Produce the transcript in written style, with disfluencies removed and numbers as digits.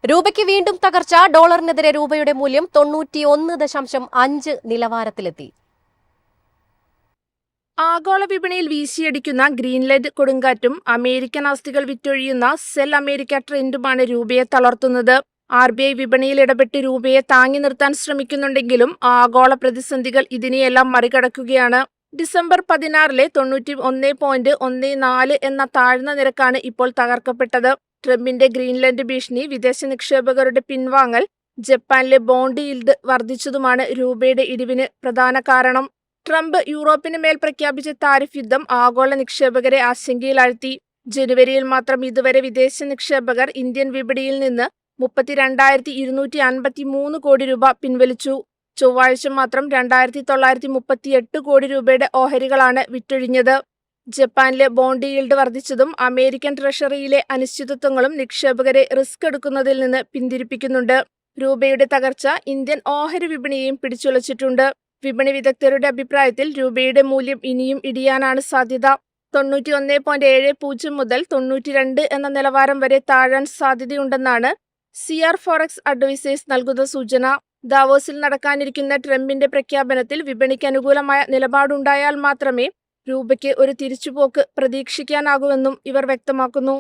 രൂപയ്ക്ക് വീണ്ടും തകർച്ച. ഡോളറിനെതിരെ രൂപയുടെ മൂല്യം 91.5 നിലവാരത്തിലെത്തി. ആഗോള വിപണിയിൽ വീശിയടിക്കുന്ന ഗ്രീൻലൻഡ് കൊടുങ്കാറ്റും അമേരിക്കൻ ആസ്തികൾ വിറ്റൊഴിയുന്ന സെൽ അമേരിക്ക ട്രെൻഡുമാണ് രൂപയെ തളർത്തുന്നത്. RBI വിപണിയിൽ ഇടപെട്ട് രൂപയെ താങ്ങി നിർത്താൻ ശ്രമിക്കുന്നുണ്ടെങ്കിലും ആഗോള പ്രതിസന്ധികൾ ഇതിനെയെല്ലാം മറികടക്കുകയാണ്. ഡിസംബർ 16 91.14 എന്ന താഴ്ന്ന നിരക്കാണ് ഇപ്പോൾ തകർക്കപ്പെട്ടത്. ട്രംപിന്റെ ഗ്രീൻലൻഡ് ഭീഷണി, വിദേശ നിക്ഷേപകരുടെ പിൻവാങ്ങൽ, ജപ്പാനിലെ ബോണ്ട് ഈൽഡ് വർദ്ധിച്ചതുമാണ് രൂപയുടെ ഇടിവിന് പ്രധാന കാരണം. ട്രംപ് യൂറോപ്പിന് മേൽ പ്രഖ്യാപിച്ച താരിഫ് യുദ്ധം ആഗോള നിക്ഷേപകരെ ആശങ്കയിലാഴ്ത്തി. ജനുവരിയിൽ മാത്രം ഇതുവരെ വിദേശ നിക്ഷേപകർ ഇന്ത്യൻ വിപണിയിൽ നിന്ന് 32,253 കോടി രൂപ പിൻവലിച്ചു. ചൊവ്വാഴ്ച മാത്രം 2,938 കോടി രൂപയുടെ ഓഹരികളാണ് വിറ്റൊഴിഞ്ഞത്. ജപ്പാനിലെ ബോണ്ട് ഈൽഡ് വർദ്ധിച്ചതും അമേരിക്കൻ ട്രഷറിയിലെ അനിശ്ചിതത്വങ്ങളും നിക്ഷേപകരെ റിസ്ക് എടുക്കുന്നതിൽ നിന്ന് പിന്തിരിപ്പിക്കുന്നുണ്ട്. രൂപയുടെ തകർച്ച ഇന്ത്യൻ ഓഹരി വിപണിയെയും പിടിച്ചുലച്ചിട്ടുണ്ട്. വിപണി വിദഗ്ധരുടെ അഭിപ്രായത്തിൽ രൂപയുടെ മൂല്യം ഇനിയും ഇടിയാനാണ് സാധ്യത. 91.70 മുതൽ 92 എന്ന നിലവാരം വരെ താഴാൻ സാധ്യതയുണ്ടെന്നാണ് CR ഫോറക്സ് അഡ്വൈസേഴ്സ് നൽകുന്ന സൂചന. ദാവോസിൽ നടക്കാനിരിക്കുന്ന ട്രംപിന്റെ പ്രഖ്യാപനത്തിൽ വിപണിക്ക് അനുകൂലമായ നിലപാടുണ്ടായാൽ മാത്രമേ രൂപയ്ക്ക് ഒരു തിരിച്ചുപോക്ക് പ്രതീക്ഷിക്കാനാകൂവെന്നും ഇവർ വ്യക്തമാക്കുന്നു.